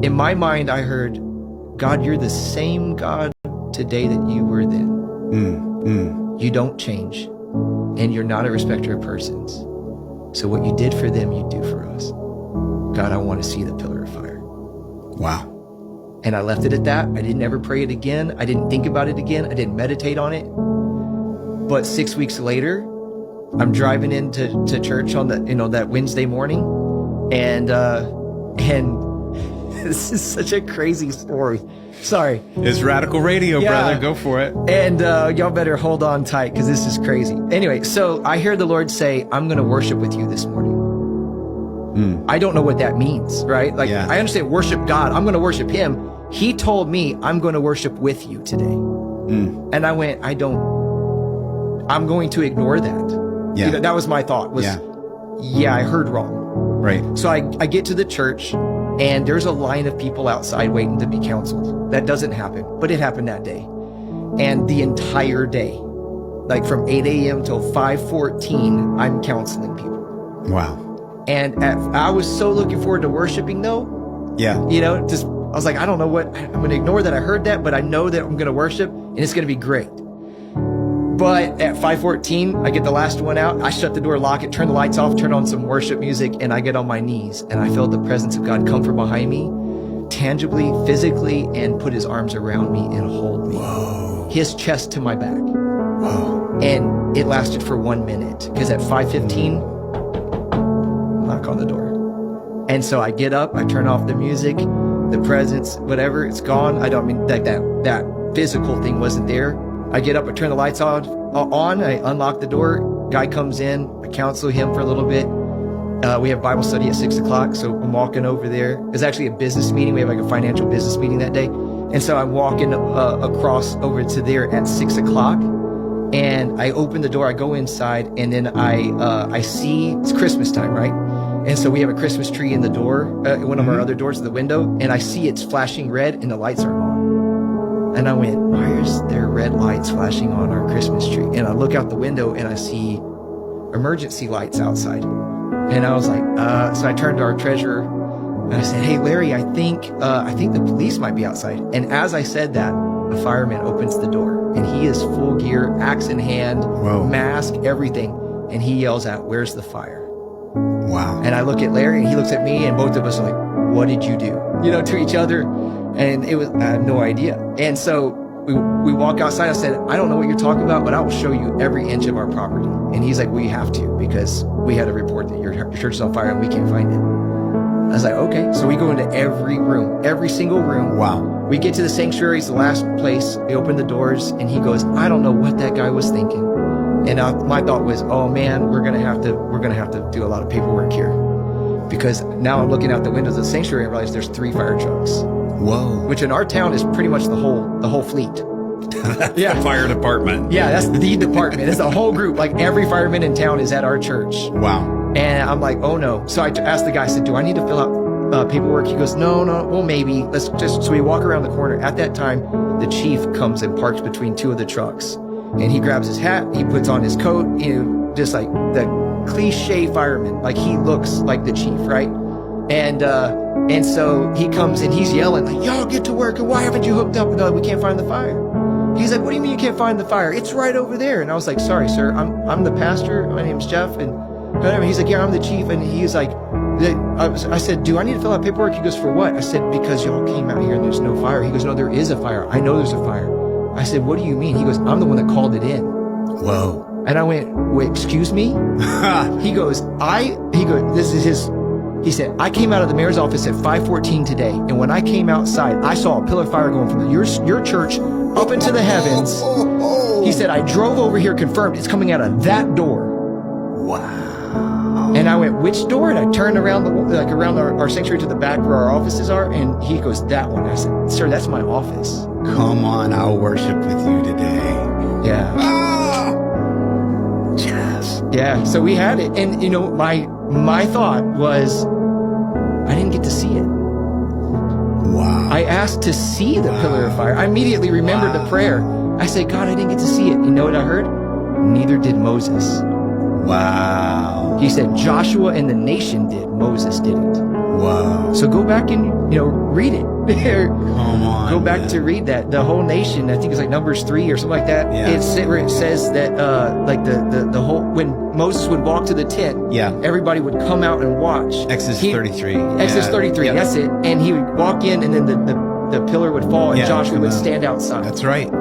in my mind, I heard, God, you're the same God today that you were then. You don't change, and you're not a respecter of persons. So what you did for them, you do for us. God, I want to see the pillar of fire. Wow. And I left it at that. I didn't ever pray it again. I didn't think about it again. I didn't meditate on it. But 6 weeks later, I'm driving into church on that Wednesday morning, and this is such a crazy story. Sorry. It's radical radio, brother. Go for it. And y'all better hold on tight because this is crazy. Anyway, so I hear the Lord say, I'm going to worship with you this morning. I don't know what that means, right? Like, I understand worship God. I'm going to worship him. He told me I'm going to worship with you today. And I went, I'm going to ignore that. Yeah. That was my thought was, I heard wrong. Right. So I get to the church, and there's a line of people outside waiting to be counseled. That doesn't happen, but it happened that day. And the entire day, like from 8 a.m. till 5:14, I'm counseling people. Wow. And I was so looking forward to worshiping though. Yeah. I was like, I don't know what, I'm going to ignore that I heard that, but I know that I'm going to worship and it's going to be great. But at 5:14, I get the last one out. I shut the door, lock it, turn the lights off, turn on some worship music, and I get on my knees. And I felt the presence of God come from behind me, tangibly, physically, and put his arms around me and hold me. Whoa. His chest to my back. Whoa. And it lasted for 1 minute, because at 5:15, knock on the door. And so I get up, I turn off the music, the presence, whatever, it's gone. I don't mean like that physical thing wasn't there. I get up, I turn the lights on, I unlock the door, guy comes in, I counsel him for a little bit. We have Bible study at 6 o'clock, so I'm walking over there. It's actually a business meeting. We have like a financial business meeting that day. And so I'm walking across over to there at 6 o'clock, and I open the door, I go inside, and then I see, it's Christmas time, right? And so we have a Christmas tree in the door, one of our other doors to the window, and I see it's flashing red and the lights are on. And I went, why is there red lights flashing on our Christmas tree? And I look out the window and I see emergency lights outside. And I was like, so I turned to our treasurer and I said, hey, Larry, I think the police might be outside. And as I said that, a fireman opens the door and he is full gear, axe in hand, mask, everything. And he yells out, where's the fire? Wow. And I look at Larry and he looks at me and both of us are like, what did you do? To each other. And I had no idea. And so we walk outside. I said, I don't know what you're talking about, but I will show you every inch of our property. And he's like, well, you have to, because we had a report that your church is on fire and we can't find it. I was like, okay. So we go into every room, every single room. Wow. We get to the sanctuary, it's the last place. We open the doors and he goes, I don't know what that guy was thinking. And my thought was, oh man, we're gonna have to do a lot of paperwork here. Because now I'm looking out the windows of the sanctuary and realize there's 3 fire trucks. Whoa. Which in our town is pretty much the whole fleet. The fire department. Yeah, that's the department. It's the whole group. Like every fireman in town is at our church. Wow. And I'm like, oh no. So I asked the guy, I said, do I need to fill out paperwork? He goes, no, well, maybe. So we walk around the corner. At that time, the chief comes and parks between 2 of the trucks. And he grabs his hat, he puts on his coat, just like the cliche fireman. Like he looks like the chief, right? And so he comes and he's yelling like, y'all get to work, and why haven't you hooked up? And we can't find the fire. He's like, what do you mean you can't find the fire? It's right over there. And I was like, sorry, sir, I'm the pastor. My name's Jeff. And whatever. He's like, yeah, I'm the chief. And he's like, I said, do I need to fill out paperwork? He goes, for what? I said, because y'all came out here and there's no fire. He goes, no, there is a fire. I know there's a fire. I said, what do you mean? He goes, I'm the one that called it in. Whoa. And I went, wait, excuse me? He goes, he said, I came out of the mayor's office at 5:14 today, and when I came outside, I saw a pillar of fire going from your church up into the heavens. He said, I drove over here, confirmed it's coming out of that door. Wow. And I went, which door? And I turned around around our sanctuary to the back where our offices are, and he goes, that one. I said, sir, that's my office. Come on, I'll worship with you today. Yeah. Yes. Yeah, so we had it. And my thought was, I didn't get to see it. Wow. I asked to see the pillar of fire. I immediately remembered the prayer. I said, God, I didn't get to see it. You know what I heard? Neither did Moses. Wow. He said, Joshua and the nation did. Moses didn't. Whoa. So go back and, read it. Come on. Go back man. to read that. The whole nation, I think it's like Numbers 3 or something like that. Yeah. Where it says that, like the whole, when Moses would walk to the tent, Yeah. everybody would come out and watch. Exodus 33. Exodus Yeah. 33, Yeah. that's it. And he would walk in, and then the pillar would fall, and Yeah, Joshua come would out. stand outside. That's right.